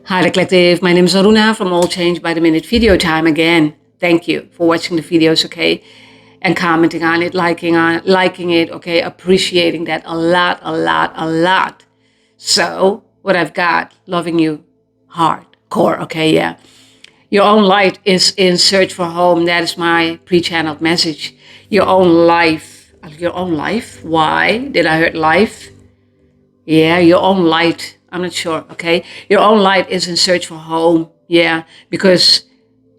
Hi, the collective. My name is Aruna from All Change by the Minute Video Time again. Thank you for watching the videos, okay? And commenting on it, liking it, okay? Appreciating that a lot, a lot, a lot. So, what I've got, loving you hardcore, okay? Yeah. Your own light is in search for home. That is my pre-channeled message. Your own life. Your own life? Why did I hurt life? Yeah, your own light. I'm not sure, okay? Your own light is in search for home. Yeah, because,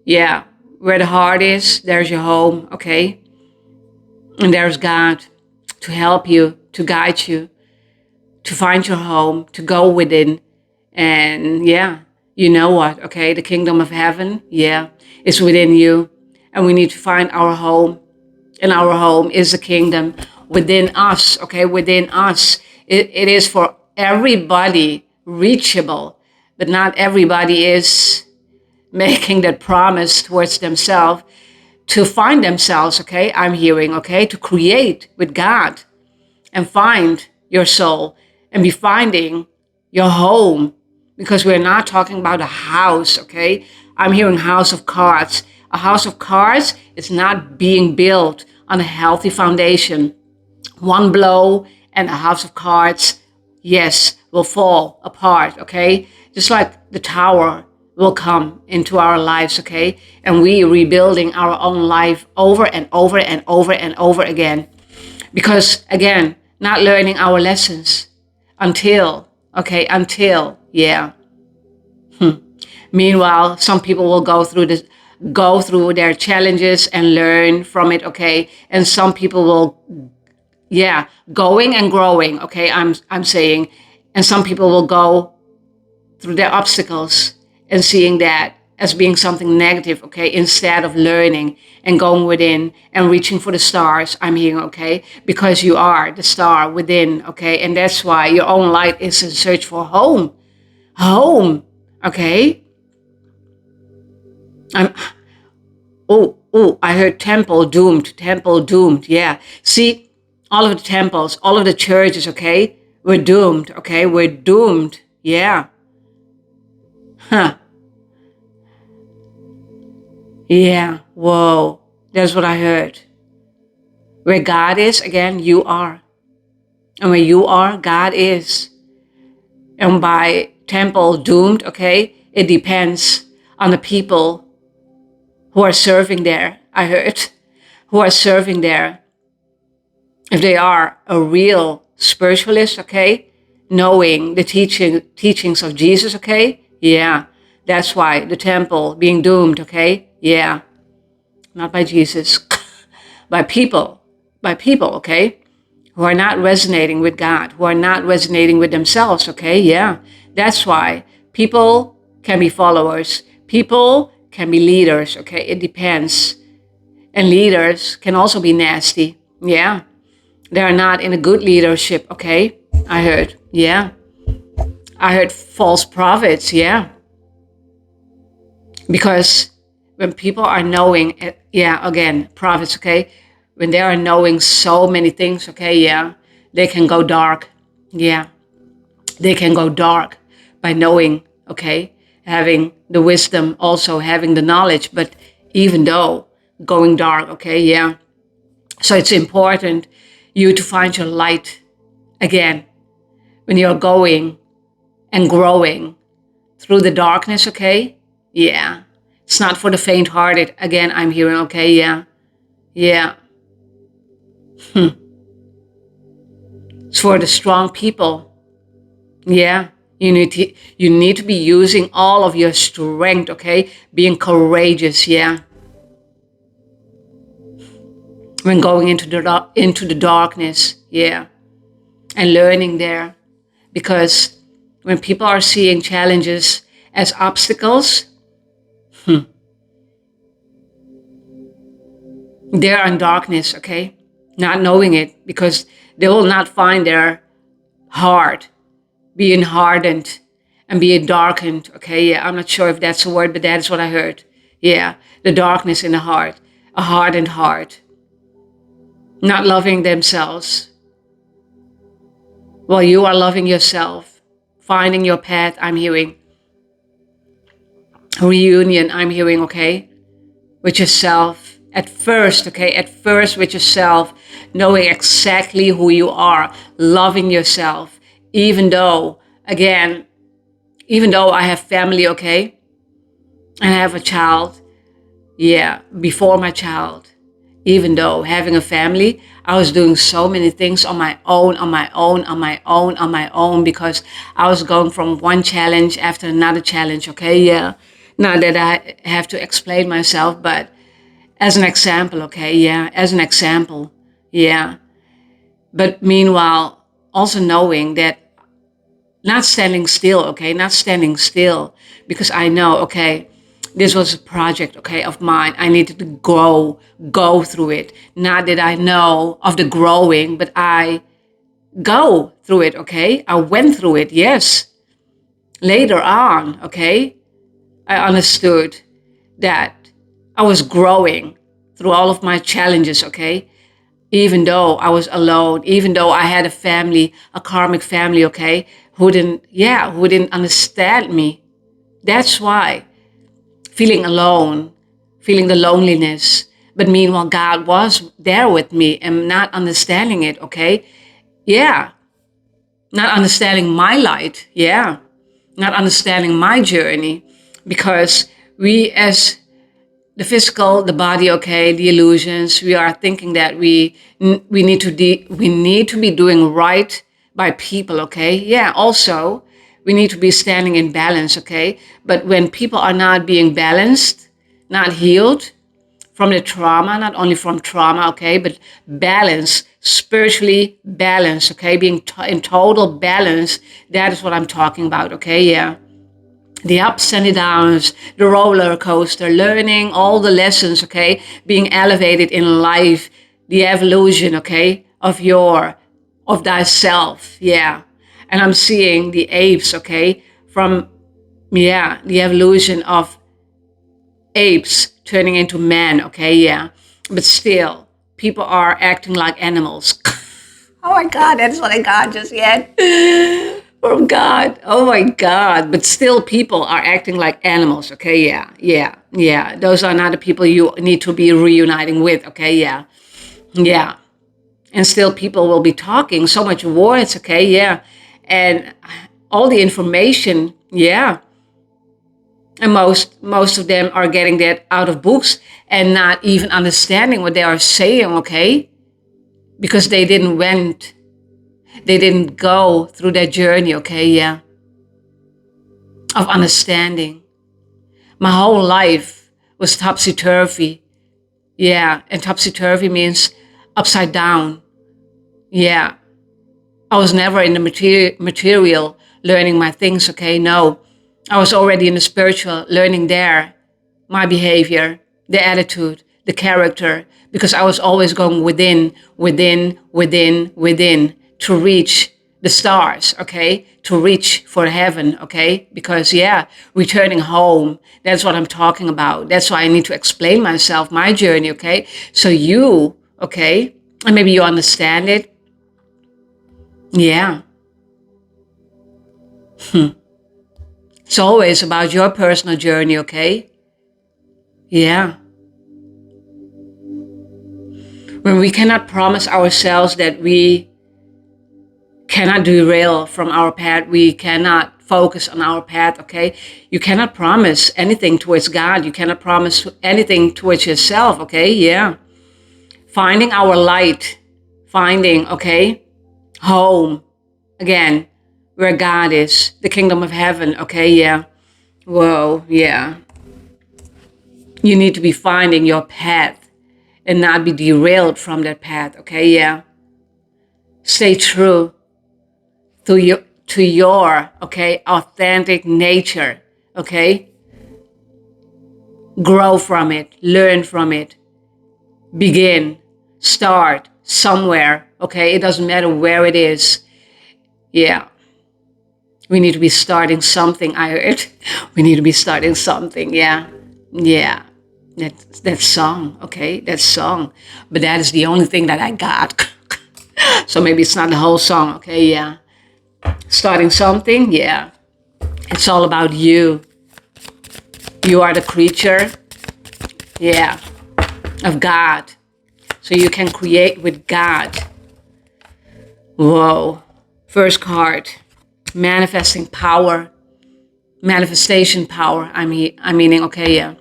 yeah, where the heart is, there's your home, okay? And there's God to help you, to guide you, to find your home, to go within. And yeah, you know what, okay? The kingdom of heaven, yeah, is within you. And we need to find our home. And our home is the kingdom within us, okay? Within us. It is for everybody reachable, but not everybody is making that promise towards themselves to find themselves, okay? I'm hearing, okay? To create with God and find your soul and be finding your home, because we're not talking about a house, okay? I'm hearing house of cards. A house of cards is not being built on a healthy foundation. One blow and a house of cards, yes, will fall apart, okay? Just like the tower will come into our lives, okay? And we rebuilding our own life over and over and over and over again. Because again, not learning our lessons until, yeah. Meanwhile, some people will go through their challenges and learn from it, okay? And some people will, yeah, going and growing, okay? I'm saying, and some people will go through their obstacles and seeing that as being something negative, okay? Instead of learning and going within and reaching for the stars, I'm hearing, okay? Because you are the star within, okay? And that's why your own light is in search for home. Home, okay? I heard temple doomed, yeah. See, all of the temples, all of the churches, okay? We're doomed, okay? We're doomed, yeah. Huh. Yeah, whoa, that's what I heard. Where God is, again, you are. And where you are, God is. And by temple doomed, okay, it depends on the people who are serving there, I heard, who are serving there. If they are a real spiritualist, okay, knowing the teachings of Jesus, okay, yeah, that's why the temple being doomed, okay, yeah, not by Jesus, by people, okay, who are not resonating with God, who are not resonating with themselves, okay, yeah, that's why people can be followers, people can be leaders, okay, it depends, and leaders can also be nasty, yeah. They are not in a good leadership, okay? I heard, yeah. I heard false prophets, yeah. Because when people are knowing, yeah, again, prophets, okay? When they are knowing so many things, okay, yeah, they can go dark, yeah. They can go dark by knowing, okay? Having the wisdom, also having the knowledge, but even though going dark, okay, yeah. So it's important you to find your light again when you're going and growing through the darkness, okay? Yeah. It's not for the faint-hearted. Again, I'm hearing, okay, yeah. Yeah. It's for the strong people. Yeah. You need to be using all of your strength, okay? Being courageous, yeah. When going into the darkness, yeah. And learning there. Because when people are seeing challenges as obstacles, they're in darkness, okay? Not knowing it, because they will not find their heart being hardened and being darkened, okay? Yeah, I'm not sure if that's a word, but that is what I heard. Yeah, the darkness in the heart, a hardened heart. Not loving themselves. While you are loving yourself, finding your path, I'm hearing. reunion I'm hearing, okay, with yourself at first, okay, at first with yourself, knowing exactly who you are, loving yourself, even though, again, even though I have family, okay, and I have a child, yeah, before my child, even though having a family, I was doing so many things on my own, because I was going from one challenge after another challenge, okay, yeah. Not that I have to explain myself, but as an example, okay, yeah, as an example, yeah. But meanwhile, also knowing that not standing still, okay, not standing still, because I know, okay, this was a project, okay, of mine. I needed to go through it. Not that I know of the growing, but I go through it, okay? I went through it, yes. Later on, okay, I understood that I was growing through all of my challenges, okay? Even though I was alone, even though I had a family, a karmic family, okay, who didn't understand me. That's why feeling alone, feeling the loneliness. But meanwhile, God was there with me and not understanding it, okay? Yeah, not understanding my light, yeah, not understanding my journey, because we as the physical, the body, okay, the illusions, we are thinking that we need to we need to be doing right by people, okay? Yeah, also we need to be standing in balance, okay? But when people are not being balanced, not healed from the trauma, not only from trauma, okay, but balance, spiritually balanced, okay, being in total balance, that is what I'm talking about, okay? Yeah, the ups and the downs, the roller coaster, learning all the lessons, okay, being elevated in life, the evolution, okay, of thyself, yeah. And I'm seeing the apes, okay, from, yeah, the evolution of apes turning into men, okay, yeah. But still, people are acting like animals. Oh my God, that's what I got just yet. From God. Oh my God. But still people are acting like animals. Okay. Yeah. Yeah. Yeah. Those are not the people you need to be reuniting with. Okay. Yeah. Yeah. And still people will be talking so much words. Okay. Yeah. And all the information. Yeah. And most of them are getting that out of books and not even understanding what they are saying. Okay. Because they didn't go through that journey, okay, yeah, of understanding. My whole life was topsy-turvy, yeah, and topsy-turvy means upside down, yeah. I was never in the material learning my things, okay, no. I was already in the spiritual learning there, my behavior, the attitude, the character, because I was always going within to reach the stars, okay? To reach for heaven, okay? Because, yeah, returning home, that's what I'm talking about. That's why I need to explain myself, my journey, okay? So you, okay, and maybe you understand it. Yeah. It's always about your personal journey, okay? Yeah. When we cannot promise ourselves that we cannot derail from our path, we cannot focus on our path, okay? You cannot promise anything towards God. You cannot promise anything towards yourself, okay? Yeah. Finding our light, finding, okay, home, again, where God is, the kingdom of heaven, okay? Yeah. Whoa, yeah. You need to be finding your path and not be derailed from that path, okay? Yeah. Stay true to your, okay, authentic nature, okay? Grow from it, learn from it, begin, start somewhere, okay? It doesn't matter where it is. Yeah. We need to be starting something, I heard. We need to be starting something, yeah. Yeah. That song, okay? That song. But that is the only thing that I got. So maybe it's not the whole song, okay? Yeah. Starting something, yeah. It's all about you. You are the creature, yeah, of God. So you can create with God. Whoa. First card, manifesting power, manifestation power. I'm meaning, okay, yeah.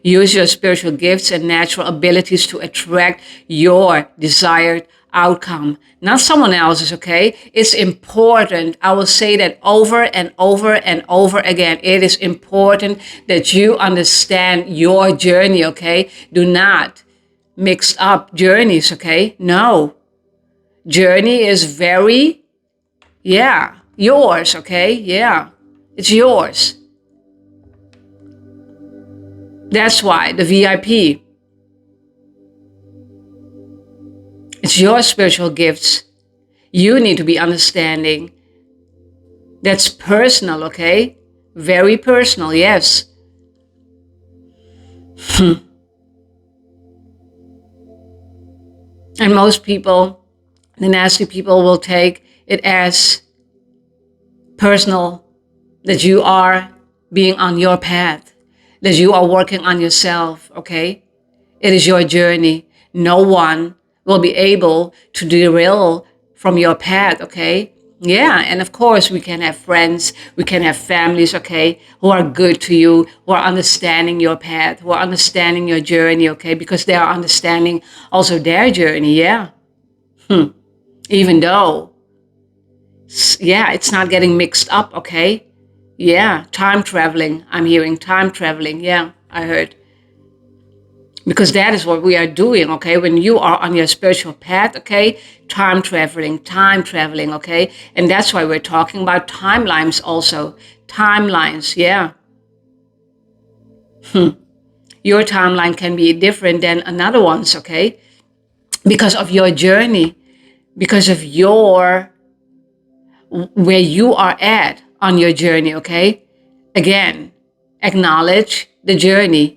Use your spiritual gifts and natural abilities to attract your desired outcome, not someone else's, okay? It's important. I will say that over and over and over again. It is important that you understand your journey, okay? Do not mix up journeys, okay? No. Journey is very, yeah, yours, okay? Yeah, it's yours. That's why the VIP. It's your spiritual gifts. You need to be understanding. That's personal, okay? Very personal, yes. And most people, the nasty people, will take it as personal that you are being on your path, that you are working on yourself, okay? It is your journey. No one will be able to derail from your path, okay? Yeah, and of course we can have friends, we can have families, okay, who are good to you, who are understanding your path, who are understanding your journey, okay, because they are understanding also their journey, yeah. Even though, yeah, it's not getting mixed up, okay? Yeah, time traveling. I'm hearing time traveling. Yeah, I heard. Because that is what we are doing, okay? When you are on your spiritual path, okay? Time traveling, okay? And that's why we're talking about timelines also. Timelines, yeah. Your timeline can be different than another one's, okay? Because of your journey, because of where you are at on your journey, okay? Again, acknowledge the journey.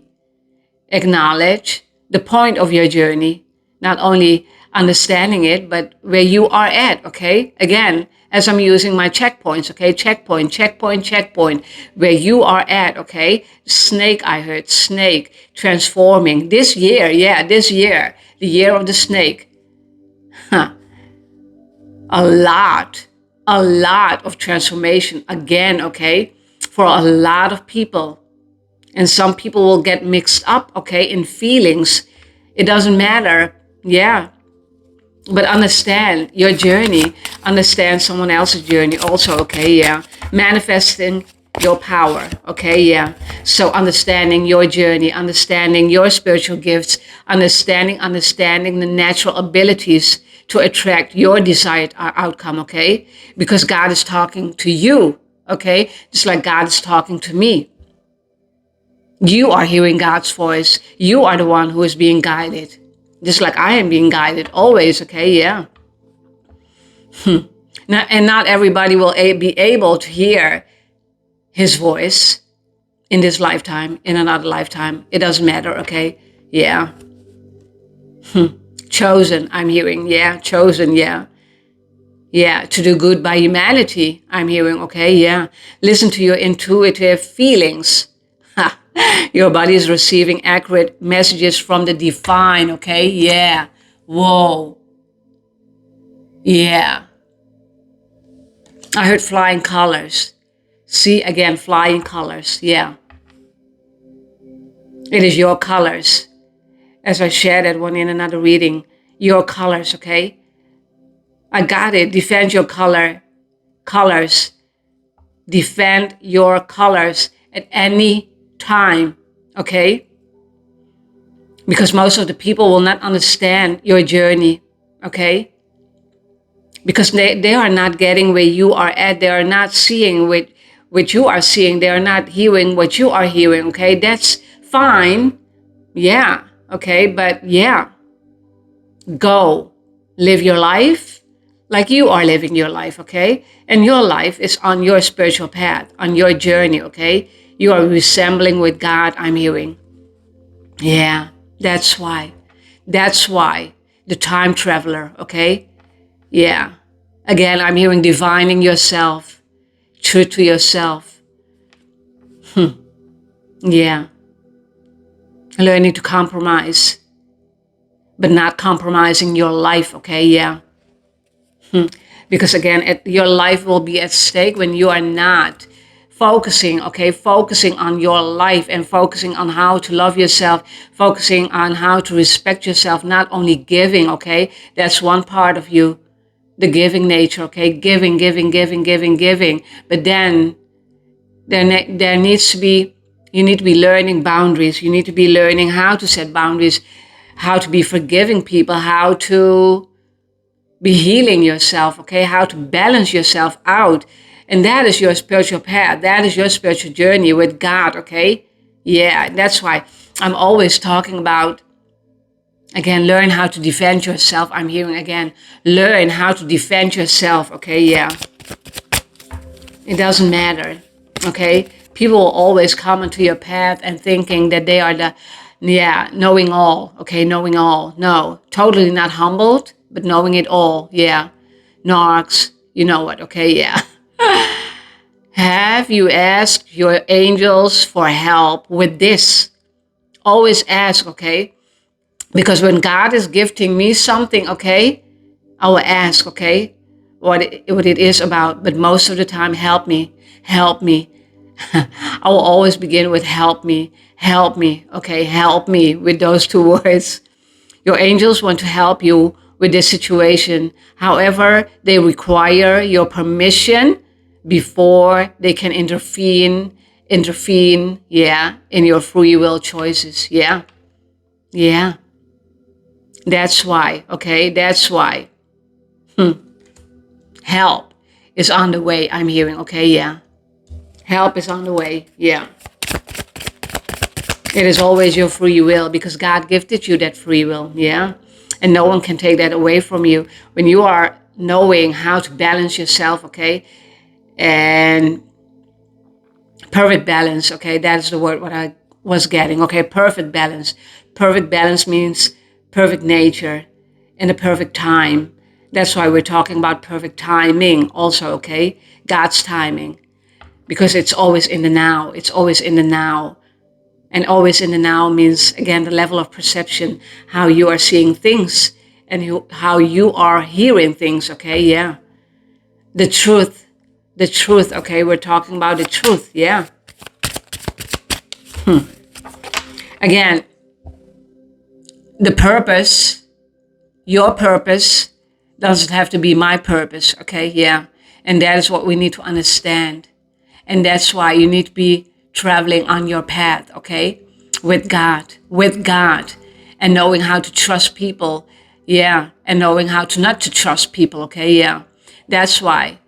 Acknowledge the point of your journey, not only understanding it, but where you are at, okay? Again, as I'm using my checkpoints, okay? Checkpoint, where you are at, okay? Snake, I heard, snake, transforming. This year, yeah, this year, the year of the snake. Huh. A lot of transformation again, okay? For a lot of people. And some people will get mixed up, okay, in feelings. It doesn't matter, yeah. But understand your journey. Understand someone else's journey also, okay, yeah. Manifesting your power, okay, yeah. So understanding your journey, understanding your spiritual gifts, understanding the natural abilities to attract your desired outcome, okay? Because God is talking to you, okay? Just like God is talking to me. You are hearing God's voice. You are the one who is being guided. Just like I am being guided always, okay? Yeah. Now, and not everybody will be able to hear his voice in this lifetime, in another lifetime. It doesn't matter, okay? Yeah. Chosen, I'm hearing. Yeah, chosen, yeah. Yeah, to do good by humanity, I'm hearing, okay? Yeah. Listen to your intuitive feelings. Your body is receiving accurate messages from the divine, okay? Yeah. Whoa. Yeah. I heard flying colors. See, again, flying colors. Yeah. It is your colors. As I shared that one in another reading, your colors, okay? I got it. Defend your colors. Defend your colors at any time, okay? Because most of the people will not understand your journey, okay? Because they are not getting where you are at. They are not seeing what you are seeing. They are not hearing what you are hearing, okay? That's fine, yeah, okay? But yeah, go live your life like you are living your life, okay? And your life is on your spiritual path, on your journey, okay? You are resembling with God, I'm hearing. Yeah, that's why. That's why the time traveler, okay? Yeah. Again, I'm hearing divining yourself, true to yourself. Yeah. Learning to compromise, but not compromising your life, okay? Yeah. Because again, your life will be at stake when you are not focusing, okay? Focusing on your life and focusing on how to love yourself, focusing on how to respect yourself, not only giving, okay? That's one part of you, the giving nature, okay? Giving, giving, giving, giving, giving. But then there needs to be, you need to be learning boundaries. You need to be learning how to set boundaries, how to be forgiving people, how to be healing yourself, okay? How to balance yourself out. And that is your spiritual path. That is your spiritual journey with God, okay? Yeah, that's why I'm always talking about, again, learn how to defend yourself. I'm hearing again, learn how to defend yourself, okay? Yeah. It doesn't matter, okay? People will always come into your path and thinking that they are the, knowing all, okay? Knowing all. No, totally not humbled, but knowing it all, yeah. Narcs, you know what, okay? Yeah. Have you asked your angels for help with this? Always ask, okay? Because when God is gifting me something, okay, I will ask, okay, what it is about. But most of the time, help me, help me. I will always begin with help me, okay, help me with those two words. Your angels want to help you with this situation. However, they require your permission before they can intervene, yeah, in your free will choices. Yeah. Yeah. That's why, okay? That's why. Help is on the way, I'm hearing, okay? Yeah. Help is on the way. Yeah. It is always your free will because God gifted you that free will. Yeah. And no one can take that away from you. When you are knowing how to balance yourself, okay? And perfect balance, okay? That's the word what I was getting, okay? Perfect balance. Perfect balance means perfect nature and a perfect time. That's why we're talking about perfect timing also, okay? God's timing. Because it's always in the now. It's always in the now. And always in the now means, again, the level of perception, how you are seeing things and how you are hearing things, okay? Yeah. The truth, okay? We're talking about the truth, yeah. Again, the purpose, your purpose, doesn't have to be my purpose, okay? Yeah. And that is what we need to understand. And that's why you need to be traveling on your path, okay? With God, and knowing how to trust people, yeah, and knowing how to not to trust people, okay? Yeah. That's why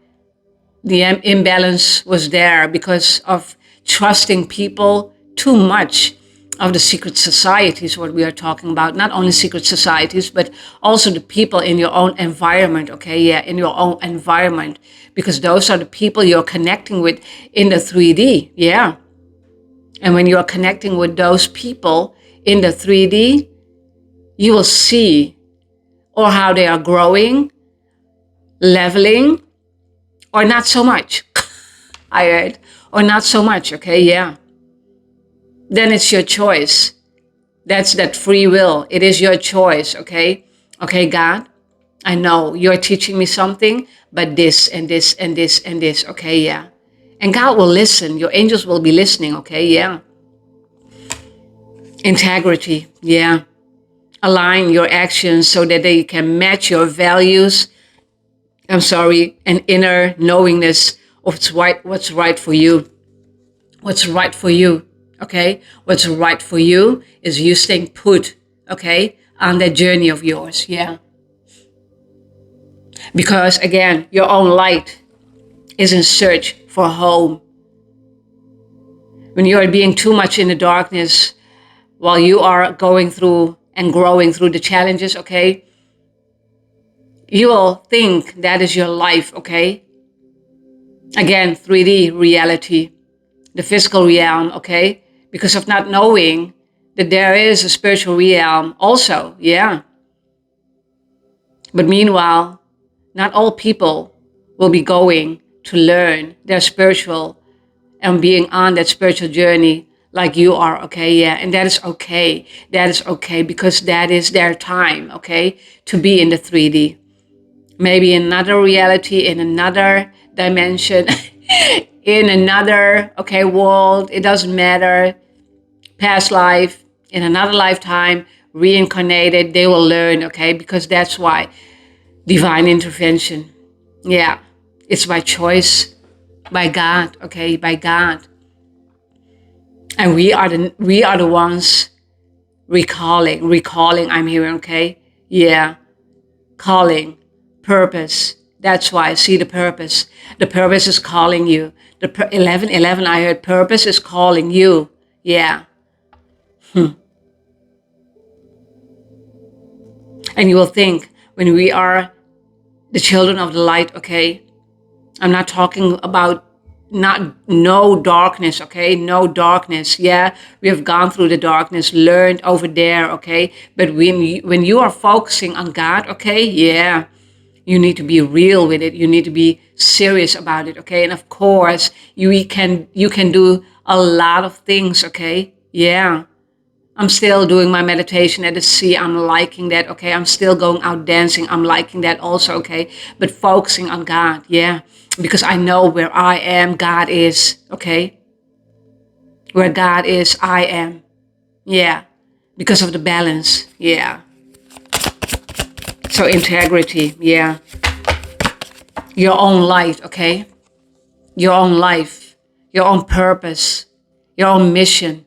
the imbalance was there because of trusting people too much. Of the secret societies, what we are talking about, not only secret societies, but also the people in your own environment, okay? Yeah, in your own environment, because those are the people you're connecting with in the 3D, yeah. And when you're connecting with those people in the 3D, you will see or how they are growing, leveling, or not so much. I heard, or not so much, okay? Yeah. Then it's your choice. That's that free will. It is your choice, okay? Okay, God, I know you're teaching me something, but this and this and this and this, okay, yeah. And God will listen. Your angels will be listening, okay, yeah. Integrity, yeah. Align your actions so that they can match your values, and inner knowingness of what's right for you. What's right for you, okay? What's right for you is you staying put, okay, on that journey of yours, yeah. Because again, your own light is in search for home. When you are being too much in the darkness while you are going through and growing through the challenges, okay, you will think that is your life, okay? Again, 3D reality, the physical realm, okay? Because of not knowing that there is a spiritual realm also, yeah. But meanwhile, not all people will be going to learn their spiritual and being on that spiritual journey like you are, okay? Yeah, and that is okay. That is okay because that is their time, okay? To be in the 3D. Maybe another reality, in another dimension, in another, okay, world. It doesn't matter. Past life, in another lifetime, reincarnated, they will learn, okay? Because that's why divine intervention. Yeah, it's by choice, by God, okay? By God. And we are the ones recalling, I'm hearing, okay? Yeah, calling, purpose. That's why I see the purpose. The purpose is calling you. 11:11, I heard purpose is calling you. Yeah. And you will think when we are the children of the light, okay? I'm not talking about no darkness, okay? No darkness. Yeah, we have gone through the darkness, learned over there, okay? But when you are focusing on God, okay? Yeah, you need to be real with it. You need to be serious about it, okay? And of course, you can do a lot of things, okay? Yeah. I'm still doing my meditation at the sea. I'm liking that, okay? I'm still going out dancing. I'm liking that also, okay? But focusing on God, yeah. Because I know where I am, God is, okay? Where God is, I am. Yeah. Because of the balance, yeah. So integrity, yeah. Your own light, okay? Your own life, your own purpose, your own mission.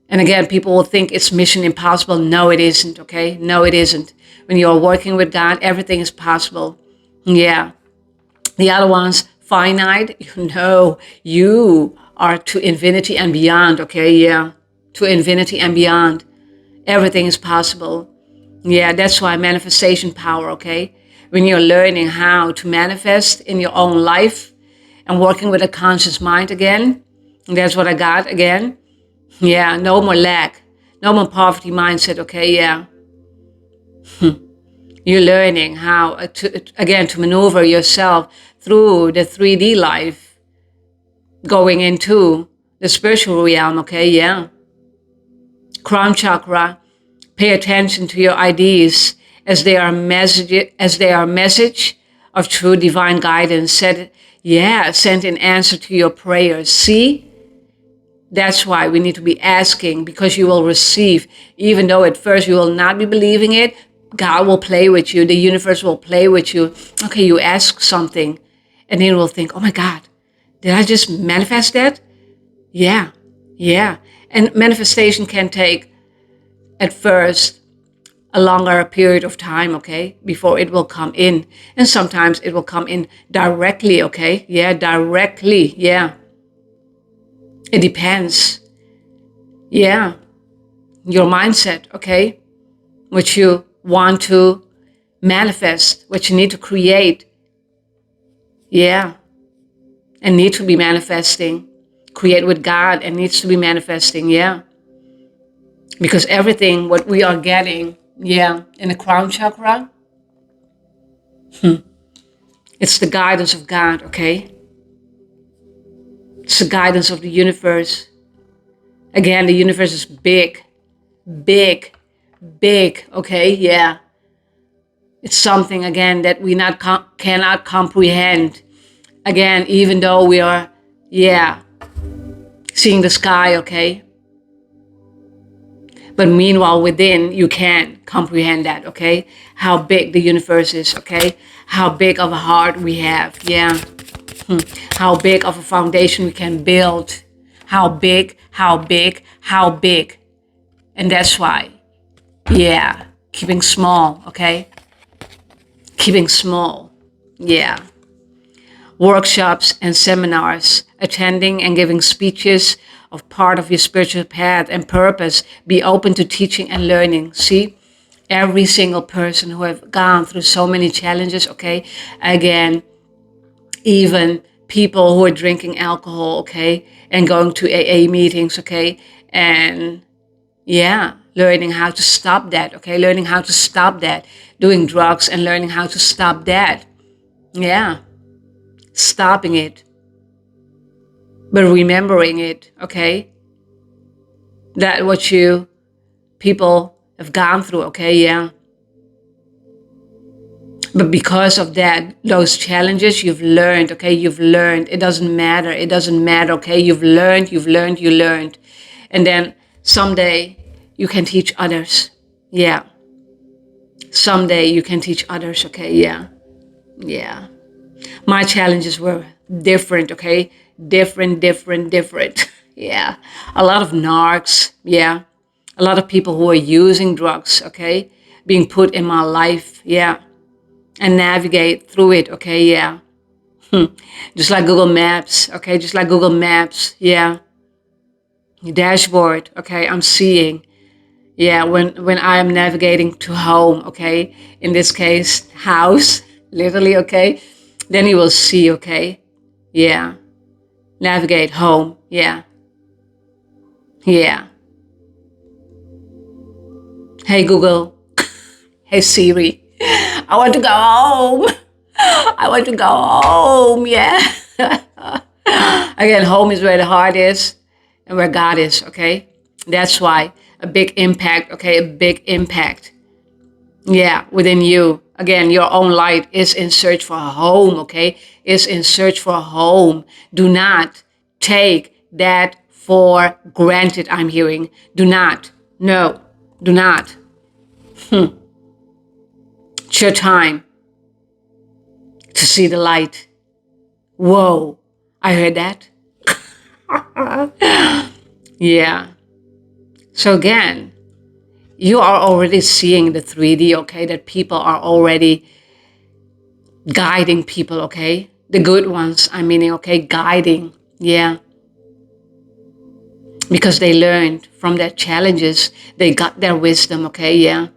And again, people will think it's mission impossible. No, it isn't, okay? No, it isn't. When you're working with God, everything is possible. Yeah. The other one's finite. No, you are to infinity and beyond, okay? Yeah. To infinity and beyond. Everything is possible. Yeah, that's why manifestation power, okay? When you're learning how to manifest in your own life and working with a conscious mind again, that's what I got again. Yeah, no more lack, no more poverty mindset, okay, yeah. You're learning how, to maneuver yourself through the 3D life, going into the spiritual realm, okay, yeah. Crown chakra, pay attention to your ideas as they are message of true divine guidance, sent in answer to your prayers. See? That's why we need to be asking, because you will receive, even though at first you will not be believing it. God will play with you. The universe will play with you. Okay, you ask something and then you will think, oh my God, did I just manifest that? Yeah, yeah. And manifestation can take at first a longer period of time, okay, before it will come in. And sometimes it will come in directly, okay? Yeah, directly, yeah. It depends. Yeah, your mindset, okay? What you want to manifest, what you need to create. Yeah, and need to be manifesting. Create with God and needs to be manifesting, yeah. Because everything, what we are getting, yeah, in the crown chakra, it's the guidance of God, okay? It's the guidance of the universe. Again, the universe is big, big, big, okay? Yeah. It's something, again, that we cannot comprehend. Again, even though we are, yeah, seeing the sky, okay? But meanwhile, within, you can't comprehend that, okay? How big the universe is, okay? How big of a heart we have, yeah. How big of a foundation we can build. How big, how big, how big. And that's why, yeah, keeping small, okay? Keeping small, yeah. Workshops and seminars, attending and giving speeches of part of your spiritual path and purpose. Be open to teaching and learning. See, every single person who have gone through so many challenges, okay? Again, even people who are drinking alcohol, okay? And going to AA meetings, okay? And yeah, learning how to stop that, okay? Learning how to stop that. Doing drugs and learning how to stop that. Yeah. Stopping it, but remembering it, okay? that what you people have gone through, okay, yeah. But because of that, those challenges, you've learned, okay, you've learned. It doesn't matter, okay, you learned. And then someday you can teach others, yeah. Someday you can teach others, okay, yeah. Yeah. My challenges were different, okay? Different. Yeah. A lot of narcs, yeah. A lot of people who are using drugs, okay? Being put in my life, yeah. And navigate through it, okay, yeah. Just like Google Maps, okay? Just like Google Maps, yeah. Dashboard, okay? I'm seeing, yeah, when I am navigating to home, okay? In this case, house, literally, okay? Then you will see, okay? Yeah. Navigate home, yeah. Yeah. Hey Google, hey Siri, I want to go home. I want to go home, yeah. Again, home is where the heart is and where God is, okay? That's why a big impact, okay? A big impact, yeah, within you. Again, your own light is in search for a home, okay? Is in search for a home. Do not take that for granted, I'm hearing. Do not. No, do not. It's your time to see the light. Whoa, I heard that. Yeah. So again, you are already seeing the 3D, okay? That people are already guiding people, okay? The good ones, I'm meaning, okay? Guiding, yeah. Because they learned from their challenges. They got their wisdom, okay? Yeah.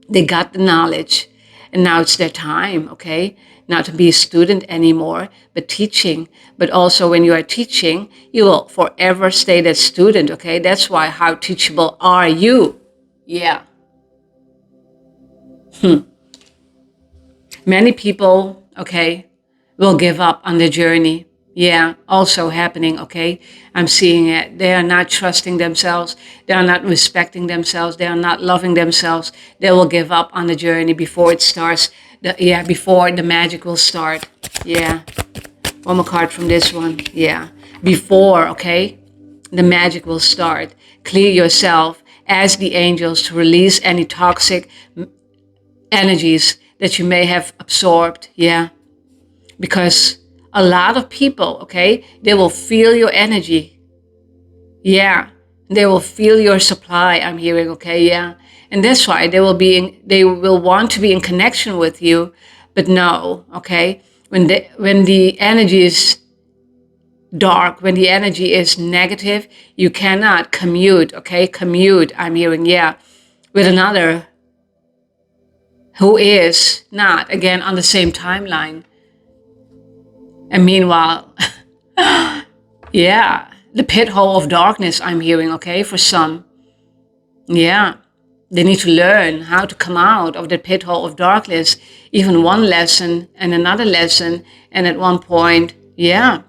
They got the knowledge. And now it's their time, okay? Not to be a student anymore, but teaching. But also when you are teaching, you will forever stay that student, okay? That's why, how teachable are you? Yeah. Many people, okay, will give up on the journey. Yeah, also happening, okay? I'm seeing it. They are not trusting themselves. They are not respecting themselves. They are not loving themselves. They will give up on the journey before it starts. Before the magic will start. Yeah. One more card from this one. Yeah. Before, okay, the magic will start. Clear yourself. Ask the angels to release any toxic energies that you may have absorbed. Yeah. Because a lot of people, okay, they will feel your energy. Yeah. They will feel your supply, I'm hearing, okay, yeah. And that's why they will want to be in connection with you, but no, okay. When the energy is dark, when the energy is negative, you cannot commute, okay? Commute, I'm hearing, yeah, with another who is not, again, on the same timeline. And meanwhile, yeah, the pit hole of darkness, I'm hearing, okay, for some. Yeah, they need to learn how to come out of the pit hole of darkness. Even one lesson and another lesson. And at one point, yeah,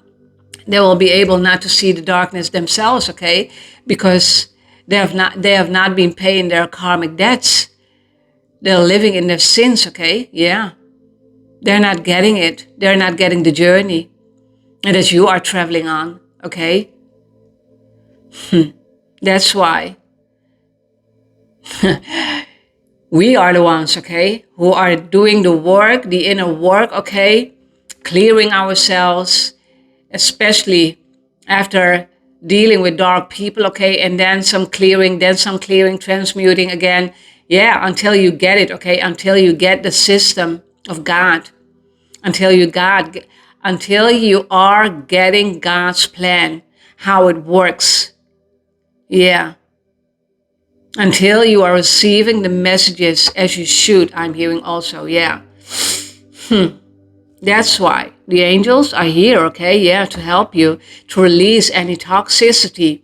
they will be able not to see the darkness themselves, okay? Because they have not been paying their karmic debts. They're living in their sins, okay? Yeah. They're not getting it. They're not getting the journey that you are traveling on, okay? That's why we are the ones, okay, who are doing the work, the inner work, okay? Clearing ourselves, especially after dealing with dark people, okay? And then some clearing, transmuting again. Yeah, until you get it, okay? Until you get the system of God. Until you are getting God's plan, how it works. Yeah. Until you are receiving the messages as you should, I'm hearing also, yeah. That's why the angels are here, okay, yeah, to help you, to release any toxicity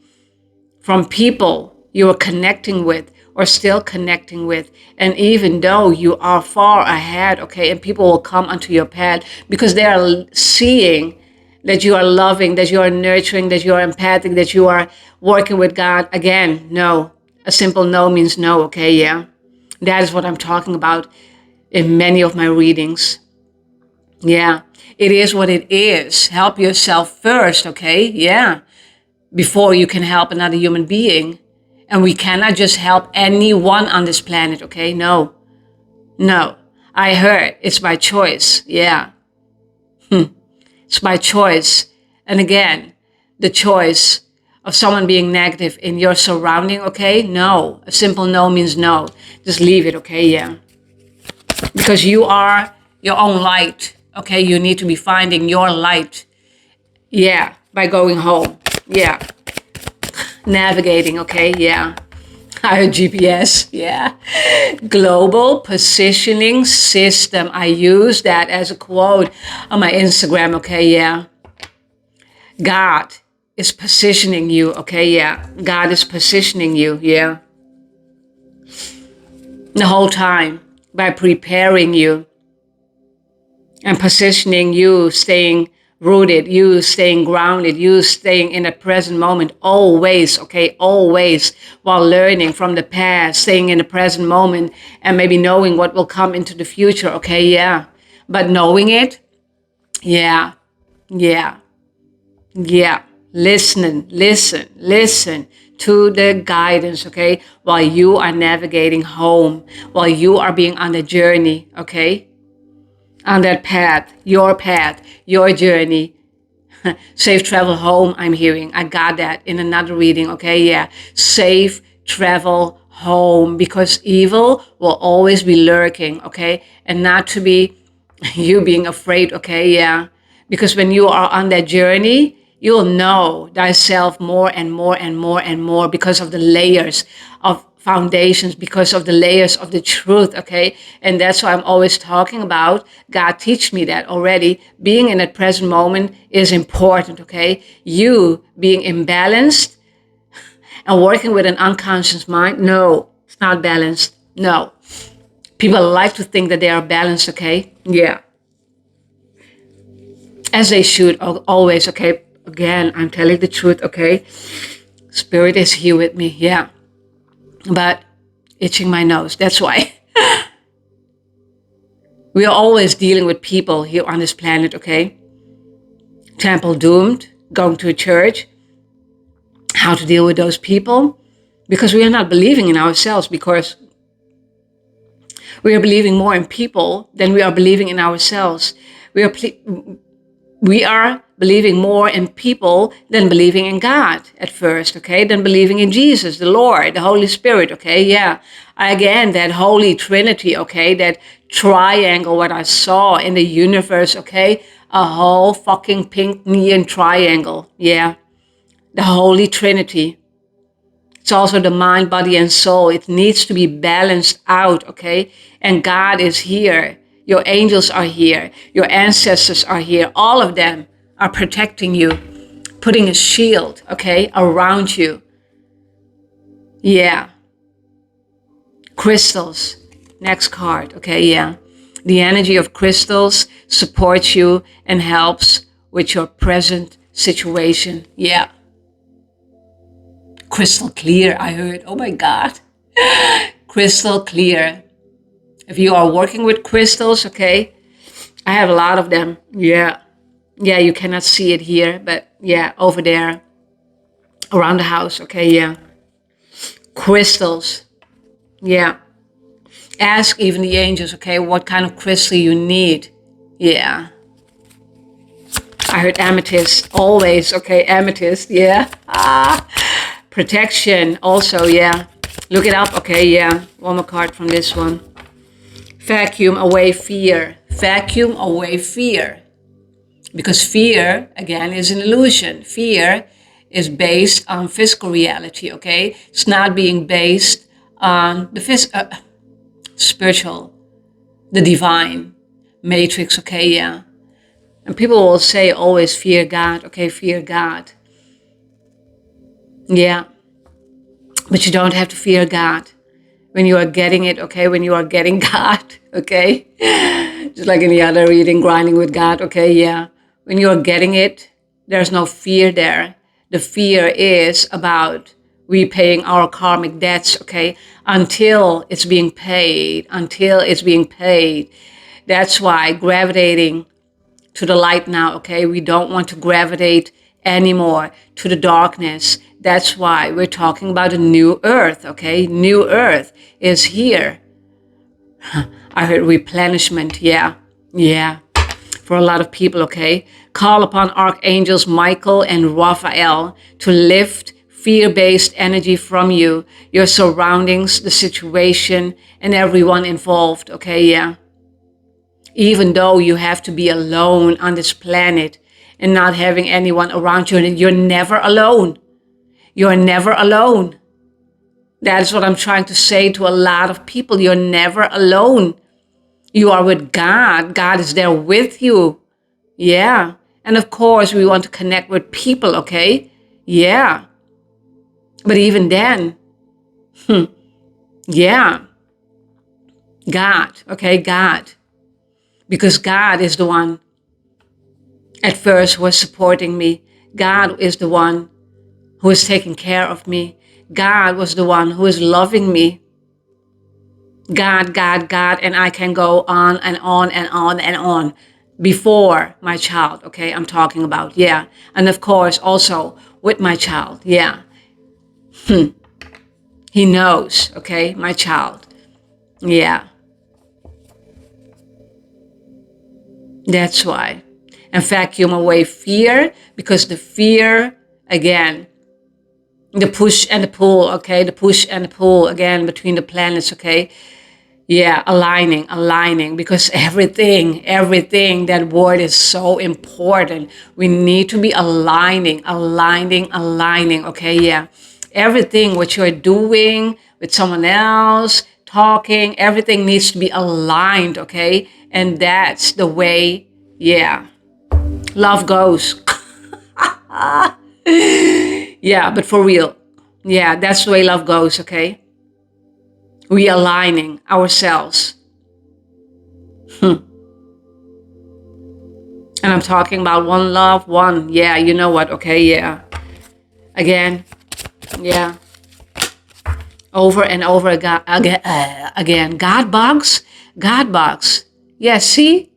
from people you are connecting with or still connecting with. And even though you are far ahead, okay, and people will come onto your path because they are seeing that you are loving, that you are nurturing, that you are empathic, that you are working with God. Again, no. A simple no means no, okay? Yeah. That is what I'm talking about in many of my readings. Yeah. It is what it is. Help yourself first, okay? Yeah. Before you can help another human being. And we cannot just help anyone on this planet, okay? No. No. I heard it's by choice. Yeah. It's by choice. And again, the choice of someone being negative in your surrounding, okay? No. A simple no means no. Just leave it, okay? Yeah. Because you are your own light, okay? You need to be finding your light. Yeah. By going home. Yeah. Navigating, okay? Yeah. I heard GPS, yeah. Global Positioning System. I use that as a quote on my Instagram, okay, yeah. God is positioning you, okay, yeah. God is positioning you, yeah. The whole time by preparing you and positioning you, staying rooted, you staying grounded, you staying in the present moment always, okay, always, while learning from the past, staying in the present moment and maybe knowing what will come into the future, okay, yeah. But knowing it, yeah, yeah, yeah. Listen to the guidance, okay, while you are navigating home, while you are being on the journey, okay? On that path, your journey. Safe travel home, I'm hearing. I got that in another reading, okay? Yeah. Safe travel home, because evil will always be lurking, okay? And not to be you being afraid, okay? Yeah. Because when you are on that journey, you'll know thyself more and more and more and more because of the layers of foundations, because of the layers of the truth, okay? And that's why I'm always talking about, God teach me that already. Being in that present moment is important, okay? You being imbalanced and working with an unconscious mind, no, it's not balanced, no. People like to think that they are balanced, okay? Yeah. As they should always, okay? Again, I'm telling the truth, okay? Spirit is here with me, yeah. But itching my nose, that's why. We are always dealing with people here on this planet, okay? Temple doomed, going to a church. How to deal with those people? Because we are not believing in ourselves, because we are believing more in people than we are believing in ourselves. We are believing more in people than believing in God at first, okay? Than believing in Jesus, the Lord, the Holy Spirit, okay? Yeah. Again, that Holy Trinity, okay? That triangle, what I saw in the universe, okay? A whole fucking pink neon triangle, yeah. The Holy Trinity. It's also the mind, body, and soul. It needs to be balanced out, okay? And God is here. Your angels are here. Your ancestors are here. All of them are protecting you, putting a shield, okay, around you. Yeah. Crystals. Next card, okay, yeah. The energy of crystals supports you and helps with your present situation. Yeah. Crystal clear, I heard. Oh my God. Crystal clear. If you are working with crystals, okay, I have a lot of them. Yeah. Yeah, you cannot see it here, but yeah, over there around the house. Okay, yeah. Crystals. Yeah. Ask even the angels, okay, what kind of crystal you need. Yeah. I heard amethyst, always, okay, amethyst, yeah. Protection, also, yeah. Look it up, okay, yeah. One more card from this one. Vacuum away fear. Vacuum away fear. Because fear, again, is an illusion. Fear is based on physical reality, okay? It's not being based on the spiritual, the divine matrix, okay, yeah. And people will say always fear God, okay, fear God. Yeah, but you don't have to fear God when you are getting it, okay, when you are getting God, okay? Just like any other reading, grinding with God, okay, yeah. When you are getting it, There's no fear there. The fear is about repaying our karmic debts, okay? Until it's being paid, until it's being paid. That's why gravitating to the light now, okay? We don't want to gravitate anymore to the darkness. That's why we're talking about a new earth, okay? New earth is here. I heard replenishment, yeah. For a lot of people, okay? Call upon archangels Michael and Raphael to lift fear-based energy from you, your surroundings, the situation, and everyone involved, okay? Yeah. Even though you have to be alone on this planet and not having anyone around you, and you're never alone. You're never alone. That is what I'm trying to say to a lot of people. You're never alone. You are with God. God is there with you. Yeah. And of course, we want to connect with people, okay? Yeah. But even then, yeah. God, okay? God. Because God is the one at first was supporting me. God is the one who is taking care of me. God was the one who is loving me. God, and I can go on and on and on and on. Before my child, okay, I'm talking about, yeah. And of course, also with my child, yeah. He knows, okay, my child, yeah. That's why. And vacuum away fear, because the fear, again, the push and the pull, okay, the push and the pull, again, between the planets, okay. Yeah, aligning, because everything, that word is so important. We need to be aligning, okay, yeah. Everything what you're doing with someone else, talking, everything needs to be aligned, okay? And that's the way, yeah, love goes. Yeah, but for real. Yeah, that's the way love goes, okay? Realigning ourselves. And I'm talking about one love, one. Yeah, you know what? Okay, yeah. Again, yeah. Over and over again. God bugs. Yeah, see?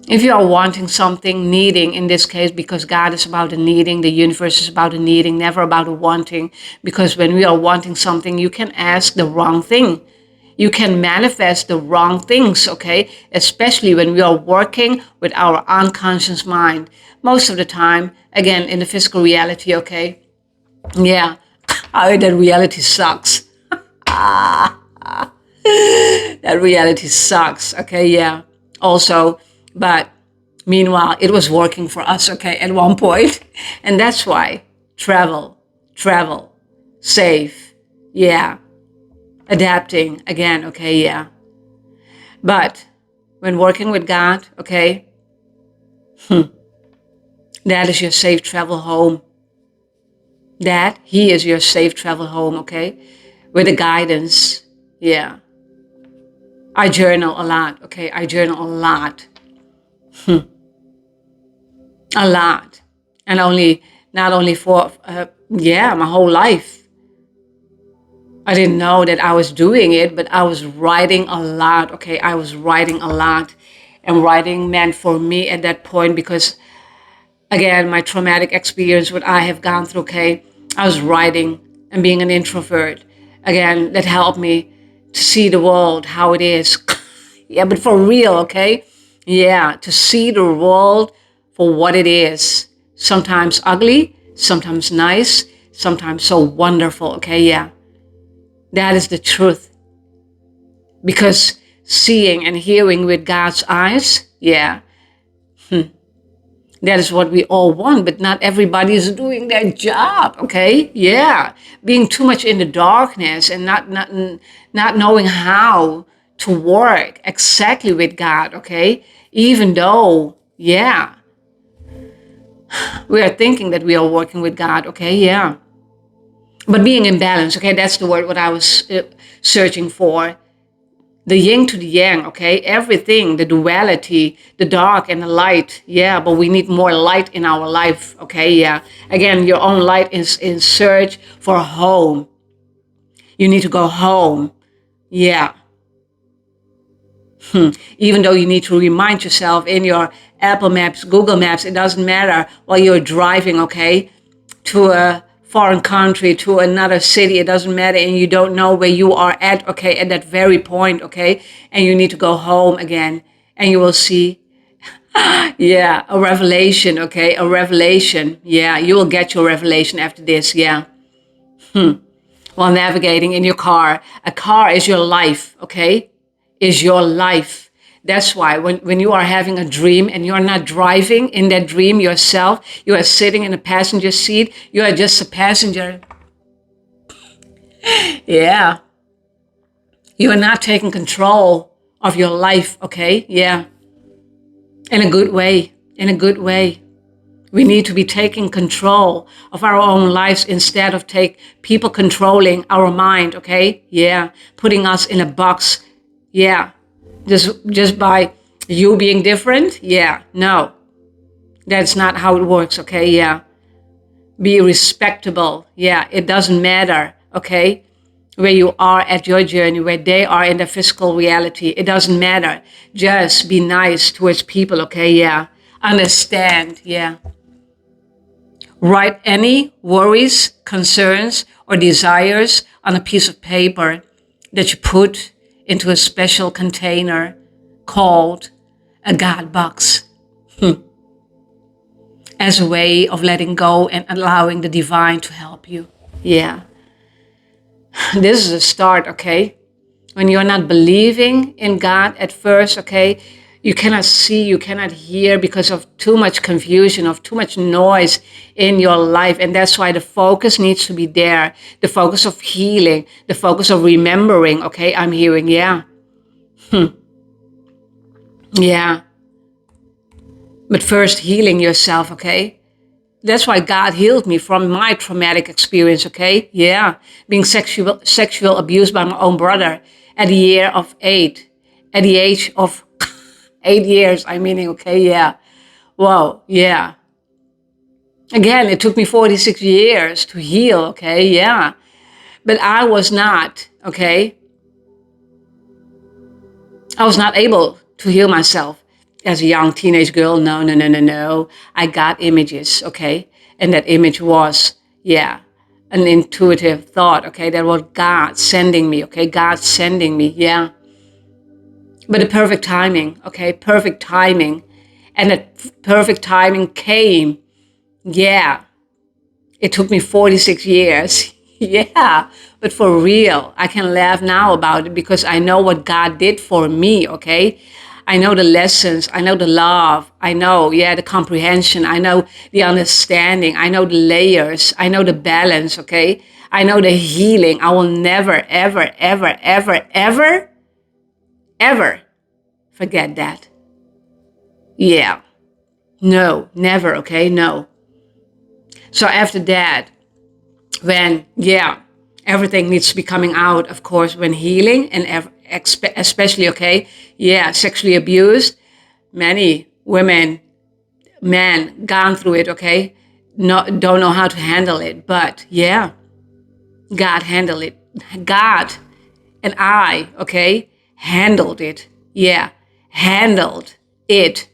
If you are wanting something, needing in this case, because God is about the needing, the universe is about the needing, never about the wanting. Because when we are wanting something, you can ask the wrong thing. You can manifest the wrong things, okay? Especially when we are working with our unconscious mind. Most of the time, again, in the physical reality, okay? Yeah, that reality sucks. That reality sucks, okay? Yeah. Also, but meanwhile, it was working for us, okay, at one point. And that's why travel, safe, yeah, adapting again, okay, yeah. But when working with God, okay, that is your safe travel home. That He is your safe travel home, okay, with the guidance, yeah. I journal a lot, okay, a lot. A lot. And not only for, my whole life. I didn't know that I was doing it, but I was writing a lot, okay? I was writing a lot. And writing meant for me at that point, because, again, my traumatic experience, what I have gone through, okay? I was writing and being an introvert. Again, that helped me to see the world, how it is. Yeah, but for real, okay? Yeah, to see the world for what it is. Sometimes ugly, sometimes nice, sometimes so wonderful, okay? Yeah. That is the truth. Because seeing and hearing with God's eyes, yeah, that is what we all want, but not everybody is doing their job, okay? Yeah, being too much in the darkness and not knowing how to work exactly with God, okay? Even though, yeah, we are thinking that we are working with God, okay? Yeah. But being in balance, okay, that's the word what I was searching for. the yin to the yang, okay? Everything, the duality, the dark and the light. Yeah, but we need more light in our life, okay? Yeah. Again, your own light is in search for home. You need to go home. Yeah. Even though you need to remind yourself in your Apple Maps, Google Maps, it doesn't matter while you're driving, okay? To a foreign country, to another city, it doesn't matter, and you don't know where you are at, okay, at that very point, okay, and you need to go home again, and you will see, yeah, a revelation, okay, a revelation, yeah, you will get your revelation after this, yeah. While navigating in your car, a car is your life, okay, is your life. That's why when you are having a dream and you're not driving in that dream yourself, you are sitting in a passenger seat, you are just a passenger. Yeah. You are not taking control of your life, okay? Yeah. In a good way. In a good way. We need to be taking control of our own lives instead of people controlling our mind, okay? Yeah. Putting us in a box. Yeah. Just by you being different? Yeah, no. That's not how it works, okay? Yeah. Be respectable. Yeah, it doesn't matter, okay? Where you are at your journey, where they are in their physical reality. It doesn't matter. Just be nice towards people, okay? Yeah. Understand, yeah. Write any worries, concerns, or desires on a piece of paper that you put into a special container called a God box, as a way of letting go and allowing the divine to help you. Yeah. This is a start, okay? When you're not believing in God at first, okay, you cannot see, you cannot hear because of too much confusion, of too much noise in your life. And that's why the focus needs to be there. The focus of healing, the focus of remembering, okay, I'm hearing, yeah. Yeah. But first healing yourself, okay? That's why God healed me from my traumatic experience, okay? Yeah. Being sexual abused by my own brother at the year of 8. At the age of 8 years, I'm meaning, okay? Yeah. Wow. Yeah. Again, it took me 46 years to heal, okay? Yeah. But I was not, okay? I was not able to heal myself as a young teenage girl. No. I got images, okay? And that image was, yeah, an intuitive thought, okay? That was God sending me, okay? God sending me, yeah. But the perfect timing, okay? Perfect timing. And that perfect timing came, yeah. It took me 46 years. Yeah, but for real, I can laugh now about it because I know what God did for me, okay? I know the lessons, I know the love, I know, yeah, the comprehension, I know the understanding, I know the layers, I know the balance, okay? I know the healing. I will never, ever, ever, ever, ever, ever forget that. Yeah, no, never, okay? No. So after that, when, yeah, everything needs to be coming out, of course, when healing and especially, okay, yeah, sexually abused, many women, men gone through it, okay, don't know how to handle it, but yeah, God handled it. God and I, okay, handled it. Yeah, handled it.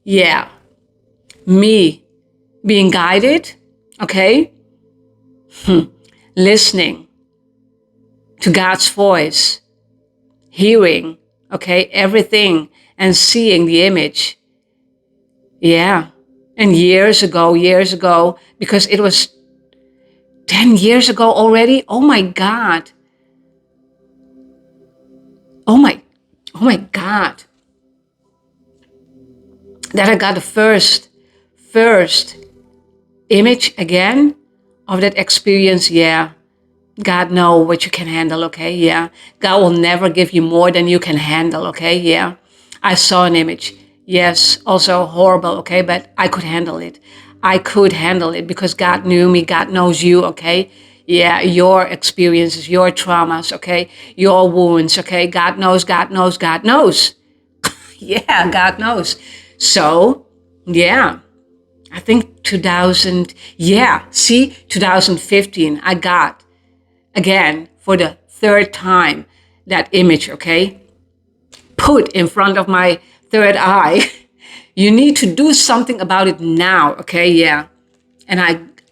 Yeah, me being guided, okay, listening to God's voice, hearing, okay, everything and seeing the image. Yeah. And years ago, because it was 10 years ago already. Oh my God. Oh my God. That I got the first image again of that experience. Yeah. God know what you can handle, okay? Yeah. God will never give you more than you can handle, okay? Yeah. I saw an image. Yes, also horrible, okay? But I could handle it. I could handle it because God knew me. God knows you, okay? Yeah, your experiences, your traumas, okay? Your wounds, okay? God knows, God knows, God knows. Yeah, God knows. So, yeah, I think 2015, I got, again, for the third time, that image, okay? Put in front of my third eye. You need to do something about it now, okay? Yeah. And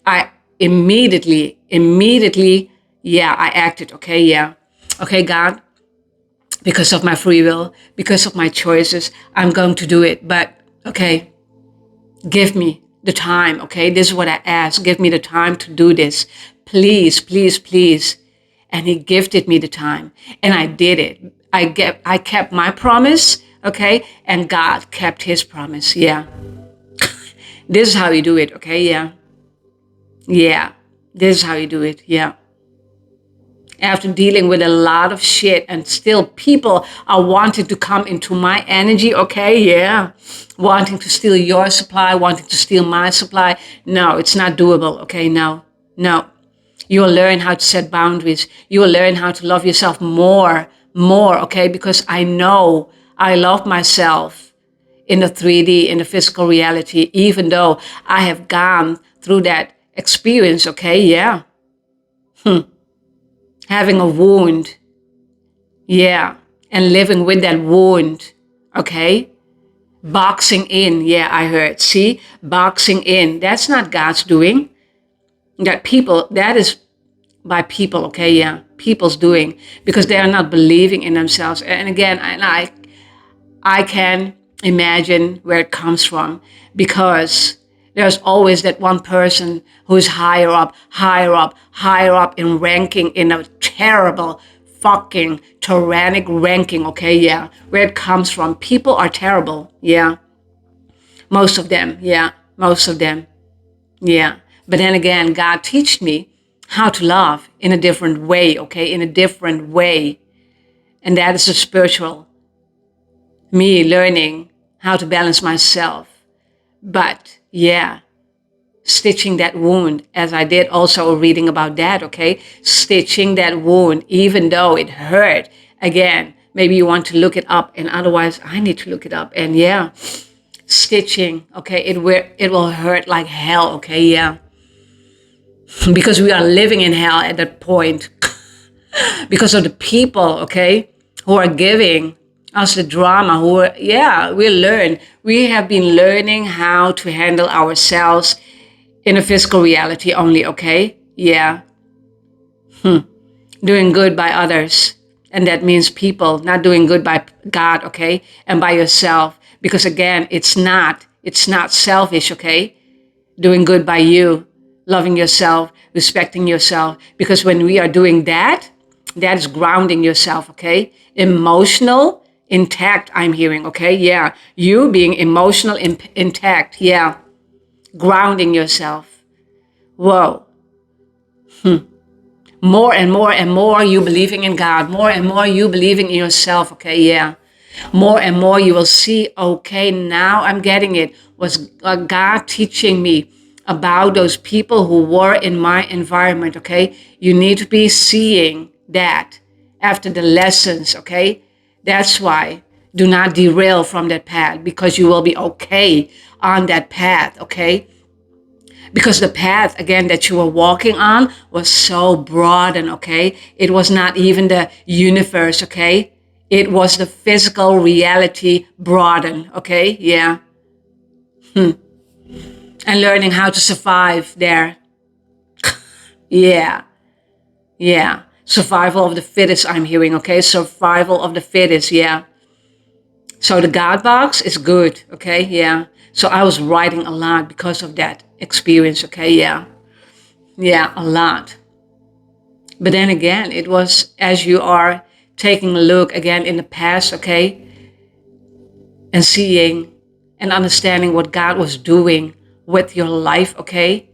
I immediately, yeah, I acted, okay? Yeah. Okay, God, because of my free will, because of my choices, I'm going to do it. But, okay, give me the time, okay? This is what I ask. Give me the time to do this. Please, please, please. And he gifted me the time. And I did it. I kept my promise, okay? And God kept his promise. Yeah. This is how you do it, okay? Yeah. Yeah. This is how you do it. Yeah. After dealing with a lot of shit and still people are wanting to come into my energy, okay? Yeah. Wanting to steal your supply, wanting to steal my supply. No, it's not doable, okay? No. No. You will learn how to set boundaries. You will learn how to love yourself more, okay? Because I know I love myself in the 3D, in the physical reality, even though I have gone through that experience, okay? Yeah. Having a wound, yeah, and living with that wound, okay? Boxing in, yeah, I heard. See, boxing in, that's not God's doing. That is by people, okay? Yeah, people's doing because they are not believing in themselves. And again, I can imagine where it comes from because there's always that one person who's higher up, higher up in ranking in a terrible, fucking tyrannic ranking, okay? Yeah, where it comes from. People are terrible, yeah. Most of them, yeah. Most of them, yeah. But then again, God teach me how to love in a different way, okay? In a different way. And that is the spiritual me learning how to balance myself. But yeah, stitching that wound, as I did also reading about that, okay? Stitching that wound, even though it hurt. Again, maybe you want to look it up, and otherwise I need to look it up. And yeah, stitching, okay? It will hurt like hell, okay? Yeah. Because we are living in hell at that point. Because of the people, okay, who are giving us the drama, we have been learning how to handle ourselves in a physical reality only, okay? Yeah. Doing good by others. And that means people, not doing good by God, okay? And by yourself. Because again, it's not selfish, okay? Doing good by you, loving yourself, respecting yourself. Because when we are doing that, that is grounding yourself, okay? Emotional, intact, I'm hearing, okay? Yeah. You being emotional, intact, yeah. Grounding yourself. Whoa. More and more and more you believing in God. More and more you believing in yourself, okay? Yeah. More and more you will see, okay, now I'm getting it. Was God teaching me about those people who were in my environment, okay? You need to be seeing that after the lessons, okay? That's why do not derail from that path because you will be okay on that path, okay? Because the path, again, that you were walking on was so broad and okay? It was not even the universe, okay? It was the physical reality broaden, okay? Yeah. And learning how to survive there. Yeah. Yeah. Survival of the fittest, I'm hearing, okay? Survival of the fittest, yeah. So the God box is good, okay? Yeah. So I was writing a lot because of that experience, okay? Yeah. Yeah, a lot. But then again, it was as you are taking a look again in the past, okay? And seeing and understanding what God was doing with your life, okay?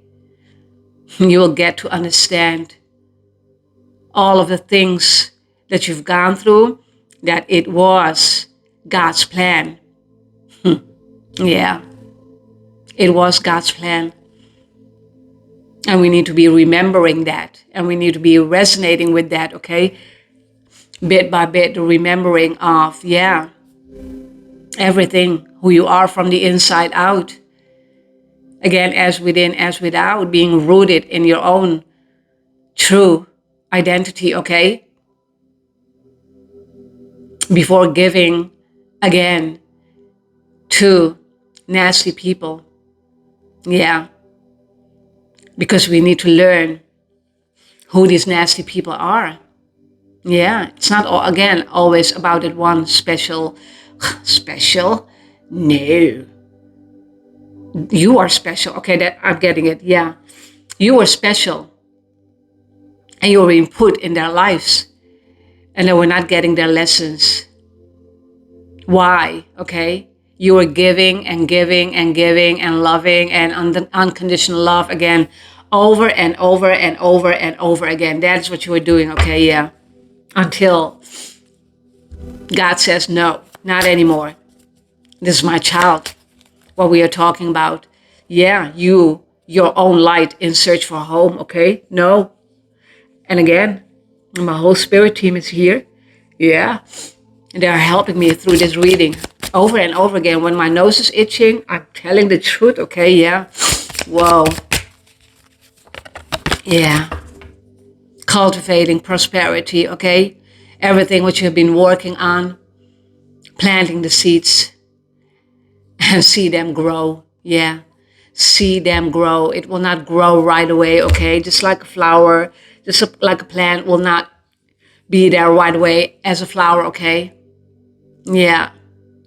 You will get to understand all of the things that you've gone through, that it was God's plan. Yeah, it was God's plan. And we need to be remembering that. And we need to be resonating with that, okay? Bit by bit, the remembering of, yeah, everything, who you are from the inside out. Again, as within, as without, being rooted in your own true identity, okay? Before giving again to nasty people. Yeah. Because we need to learn who these nasty people are. Yeah. It's not, again, always about that one special. Special? No. You are special. Okay, that I'm getting it. Yeah. You are special. And you were being put in their lives. And they were not getting their lessons. Why? Okay? You were giving and giving and giving and loving and unconditional love again, over and over and over and over again. That's what you were doing, okay? Yeah. Until God says, no, not anymore. This is my child. What we are talking about. Yeah, your own light in search for home, okay? No. And again, my whole spirit team is here. Yeah. And they are helping me through this reading over and over again. When my nose is itching, I'm telling the truth, okay? Yeah. Whoa. Yeah. Cultivating prosperity, okay? Everything which you have been working on, planting the seeds and see them grow. Yeah. See them grow. It will not grow right away, okay? Just like a flower, like a plant will not be there right away as a flower, okay? Yeah,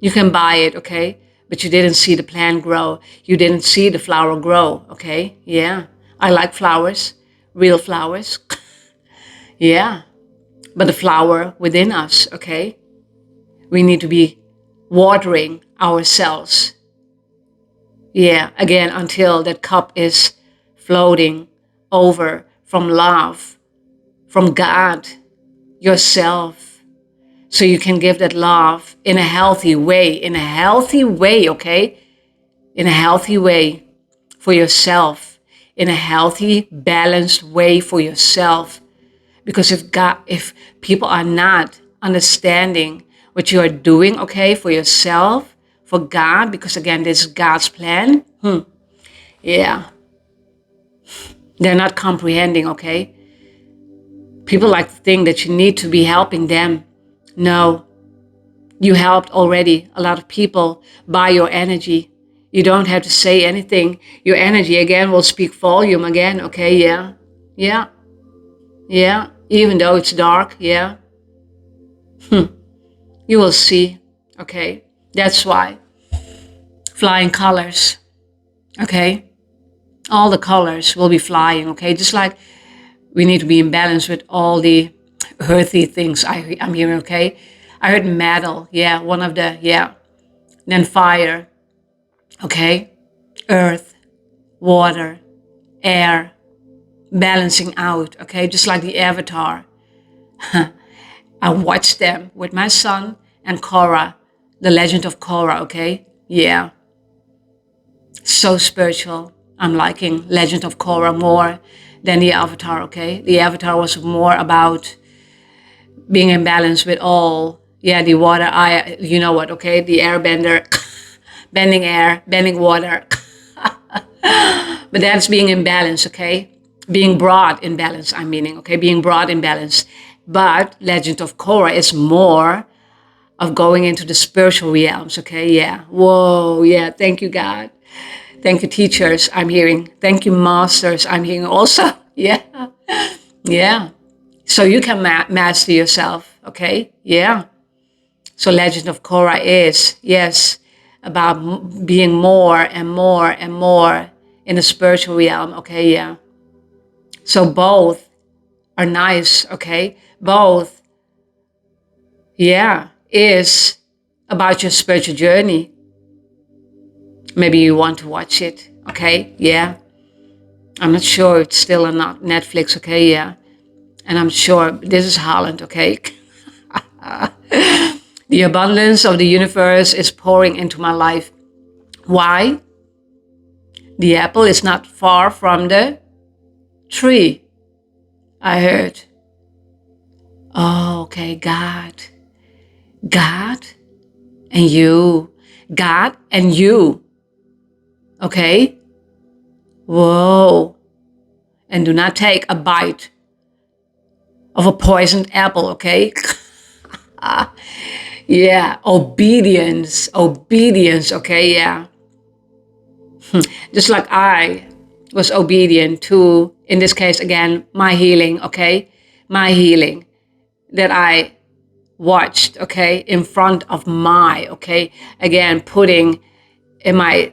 you can buy it, okay? But you didn't see the plant grow. You didn't see the flower grow, okay? Yeah, I like flowers, real flowers. Yeah, but the flower within us, okay? We need to be watering ourselves. Yeah, again, until that cup is floating over from love, from God, yourself. So you can give that love in a healthy way, okay? In a healthy way for yourself, in a healthy, balanced way for yourself. Because if people are not understanding what you are doing, okay, for yourself, for God, because again, this is God's plan, yeah, they're not comprehending, okay? People like to think that you need to be helping them. No, you helped already a lot of people by your energy. You don't have to say anything. Your energy again will speak volume again, okay? Yeah, yeah, yeah. Even though it's dark, yeah. You will see, okay? That's why. Flying colors, okay? All the colors will be flying, okay? Just like we need to be in balance with all the earthy things I'm hearing, okay? I heard metal, yeah, one of the, yeah. Then fire, okay? Earth, water, air, balancing out, okay? Just like the Avatar. I watched them with my son and Korra, the Legend of Korra, okay? Yeah. So spiritual. I'm liking Legend of Korra more than the Avatar, okay? The Avatar was more about being in balance with all, yeah, the water, you know what, okay? The airbender, bending air, bending water. But that's being in balance, okay? Being brought in balance, I'm meaning, okay? Being brought in balance. But Legend of Korra is more of going into the spiritual realms, okay? Yeah. Whoa, yeah. Thank you, God. Thank you, teachers, I'm hearing. Thank you, masters, I'm hearing also. Yeah. Yeah. So you can master yourself, okay? Yeah. So Legend of Korra is, yes, about being more and more and more in the spiritual realm, okay? Yeah. So both are nice, okay? Both, yeah, is about your spiritual journey. Maybe you want to watch it, okay? Yeah. I'm not sure it's still on Netflix, okay? Yeah. And I'm sure this is Holland, okay? The abundance of the universe is pouring into my life. Why? The apple is not far from the 3, I heard. Oh, okay, God and you. God and you. Okay? Whoa. And do not take a bite of a poisoned apple, okay? Yeah, obedience, okay, yeah. Just like I was obedient to, in this case again, my healing, okay? My healing that I watched, okay, in front of my, okay? Again, putting in my,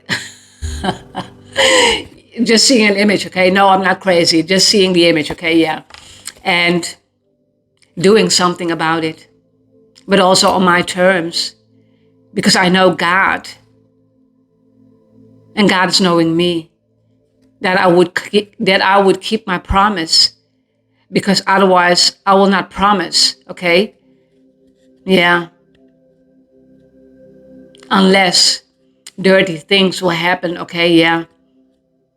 just seeing an image, okay? No, I'm not crazy, just seeing the image, okay, yeah. And doing something about it, but also on my terms, because I know God, and God is knowing me, that I would keep my promise, because otherwise I will not promise, okay? Yeah. Unless dirty things will happen, okay, yeah.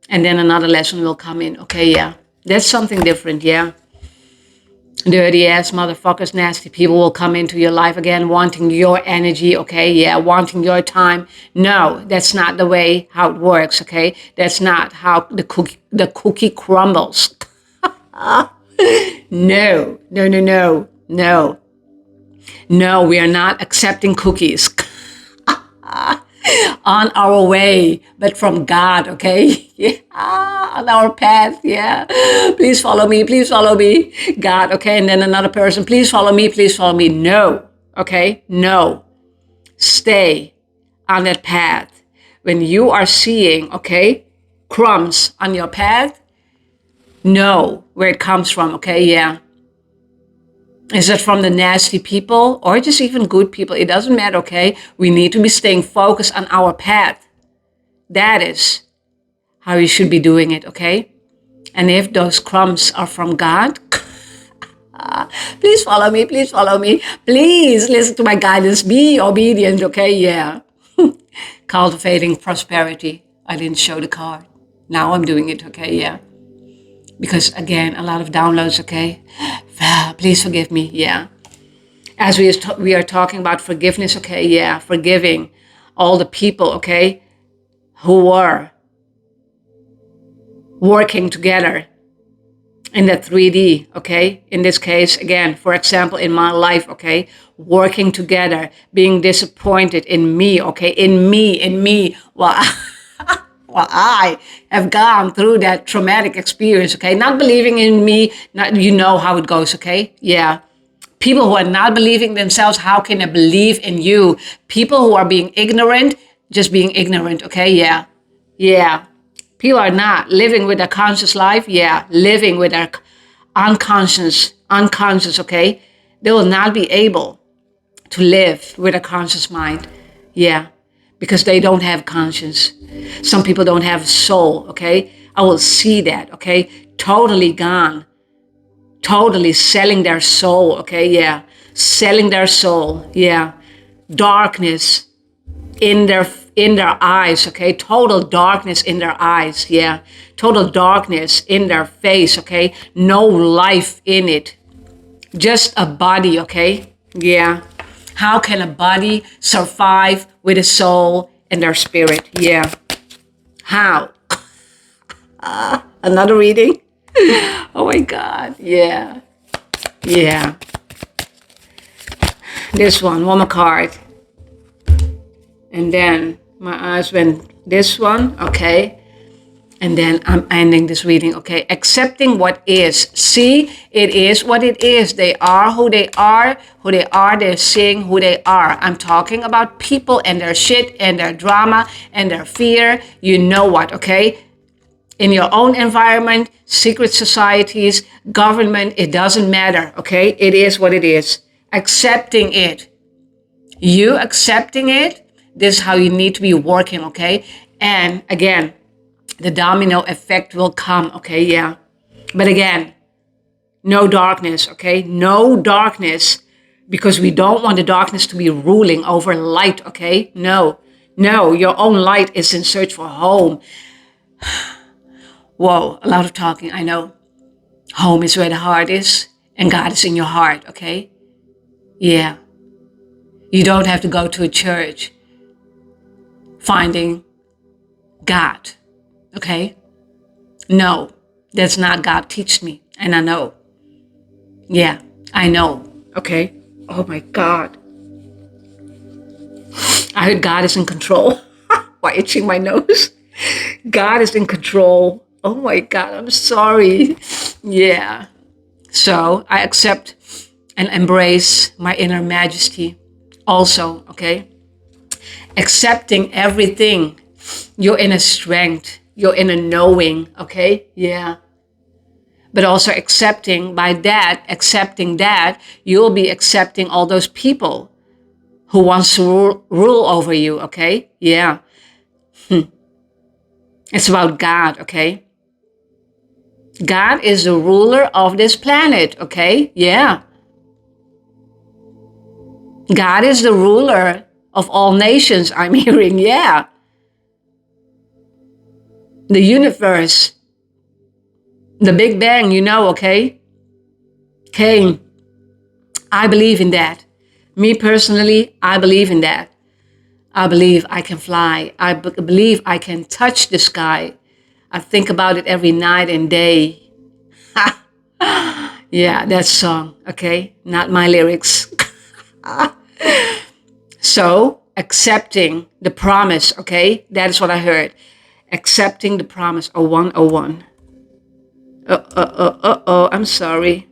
And then another lesson will come in, okay, yeah. That's something different, yeah. Dirty ass motherfuckers, nasty people will come into your life again, wanting your energy, okay, yeah, wanting your time. No, that's not the way how it works, okay? That's not how the cookie crumbles. No, no, no, no, no. No, we are not accepting cookies on our way, but from God, okay? Yeah, on our path, yeah. Please follow me, God, okay? And then another person, please follow me. No, okay? No. Stay on that path. When you are seeing, okay, crumbs on your path, know where it comes from, okay? Yeah. Is it from the nasty people or just even good people? It doesn't matter, okay? We need to be staying focused on our path. That is how you should be doing it, okay? And if those crumbs are from God, please follow me. Please listen to my guidance. Be obedient, okay? Yeah. Cultivating prosperity. I didn't show the card. Now I'm doing it, okay? Yeah. Because again, a lot of downloads, okay? Please forgive me, yeah. As we are talking about forgiveness, okay, yeah, forgiving all the people, okay, who were working together in the 3D, okay? In this case, again, for example, in my life, okay, working together, being disappointed in me, okay, in me, well, well, I have gone through that traumatic experience, okay? Not believing in me, you know how it goes, okay? Yeah. People who are not believing themselves, how can they believe in you? People who are being ignorant, just being ignorant, okay? Yeah. Yeah. People are not living with a conscious life. Yeah. Living with their unconscious, okay? They will not be able to live with a conscious mind. Yeah. Because they don't have conscience. Some people don't have soul, okay? I will see that, okay? Totally gone. Totally selling their soul, okay? Yeah. Selling their soul, yeah. Darkness in their eyes, okay? Total darkness in their eyes, yeah. Total darkness in their face, okay? No life in it. Just a body, okay? Yeah. How can a body survive with a soul and their spirit? Yeah. How? Another reading? Oh my God. Yeah. Yeah. This one more card. And then my eyes went this one, okay? And then I'm ending this reading, okay? Accepting what is. See, it is what it is. They are who they are. They're seeing who they are. I'm talking about people and their shit and their drama and their fear. You know what, okay? In your own environment, secret societies, government, it doesn't matter, okay? It is what it is. Accepting it. You accepting it, this is how you need to be working, okay? And again, the domino effect will come, okay? Yeah. But again, no darkness, okay? No darkness, because we don't want the darkness to be ruling over light, okay? No, your own light is in search for home. Whoa, a lot of talking, I know. Home is where the heart is, and God is in your heart, okay? Yeah. You don't have to go to a church finding God, okay? No, that's not God teach me, and I know. Yeah, I know, okay? Oh my God. I heard God is in control. Why itching my nose? God is in control. Oh my God, I'm sorry. Yeah. So I accept and embrace my inner majesty also, okay? Accepting everything, your inner strength, your inner knowing, okay? Yeah. But also accepting that, you'll be accepting all those people who wants to rule over you, okay? Yeah. It's about God, okay? God is the ruler of this planet, okay? Yeah. God is the ruler of all nations, I'm hearing, yeah. The universe, the Big Bang, okay? Okay, I believe in that. Me personally, I believe in that. I believe I can fly. I believe I can touch the sky. I think about it every night and day. Yeah, that song, okay? Not my lyrics. So, accepting the promise, okay? That is what I heard. Accepting the promise, 0101. I'm sorry.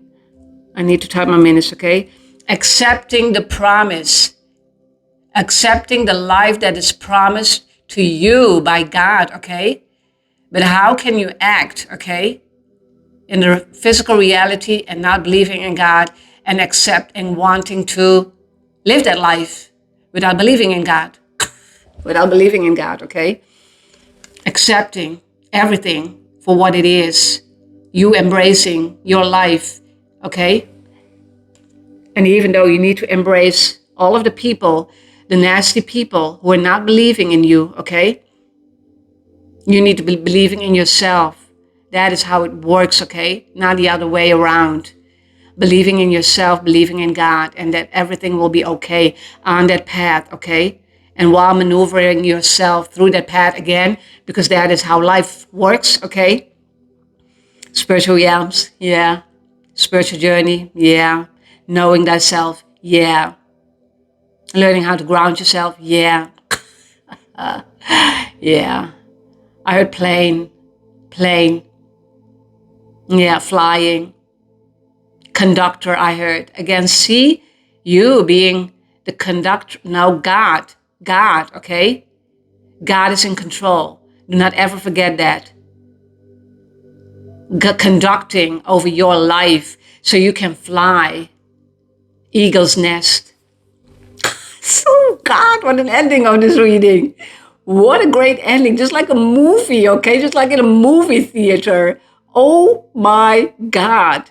I need to type my minutes, okay? Accepting the promise. Accepting the life that is promised to you by God, okay? But how can you act, okay, in the physical reality and not believing in God and accept and wanting to live that life without believing in God? Without believing in God, okay? Accepting everything for what it is. You embracing your life, okay? And even though you need to embrace all of the people, the nasty people who are not believing in you, okay? You need to be believing in yourself. That is how it works, okay? Not the other way around. Believing in yourself, believing in God, and that everything will be okay on that path, okay? And while maneuvering yourself through that path again, because that is how life works, okay? Spiritual realms, yeah. Spiritual journey, yeah. Knowing thyself, yeah. Learning how to ground yourself, yeah. Yeah. I heard plane, yeah, flying. Conductor, I heard. Again, see you being the conductor. Now God, okay? God is in control. Do not ever forget that. Conducting over your life so you can fly. Eagle's nest. So God, what an ending of this reading. What a great ending. Just like a movie, okay? Just like in a movie theater. Oh my God.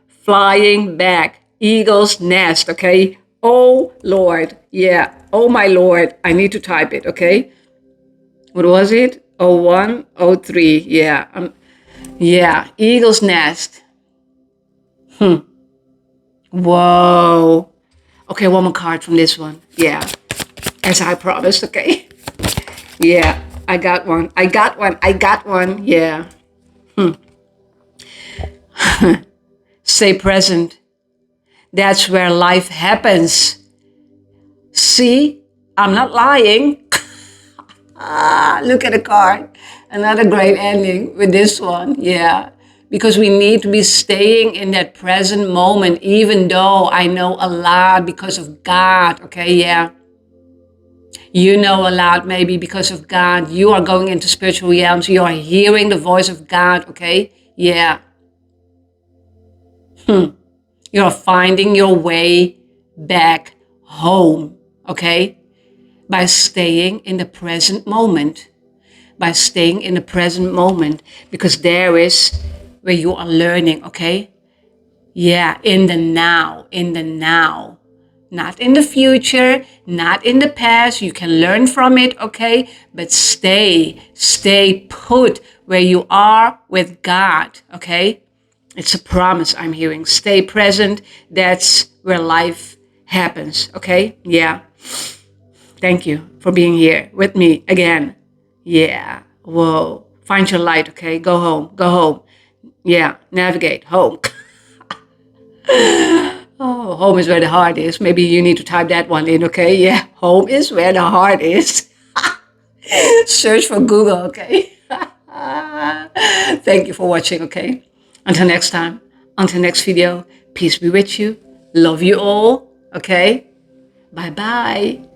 Flying back. Eagle's nest, okay? Oh Lord. Yeah. Oh my Lord. I need to type it, okay? What was it? 01, 03. Yeah. Yeah. Eagle's nest. Whoa. Okay, one more card from this one. Yeah. As I promised, okay? Yeah. I got one. Yeah. Stay present. That's where life happens. See, I'm not lying. Look at the card. Another great ending with this one. Yeah. Because we need to be staying in that present moment, even though I know a lot because of God. Okay, yeah. You know a lot maybe because of God. You are going into spiritual realms. You are hearing the voice of God. Okay, yeah. You're finding your way back home. Okay, by staying in the present moment. By staying in the present moment, because there is where you are learning, okay? Yeah, in the now. Not in the future, not in the past. You can learn from it, okay? But stay put where you are with God, okay? It's a promise I'm hearing. Stay present. That's where life happens. Okay? Yeah. Thank you for being here with me again. Yeah. Whoa. Find your light. Okay? Go home. Go home. Yeah. Navigate home. Oh, home is where the heart is. Maybe you need to type that one in. Okay? Yeah. Home is where the heart is. Search for Google. Okay? Thank you for watching. Okay? Until next time. Until next video. Peace be with you. Love you all. Okay? Bye bye.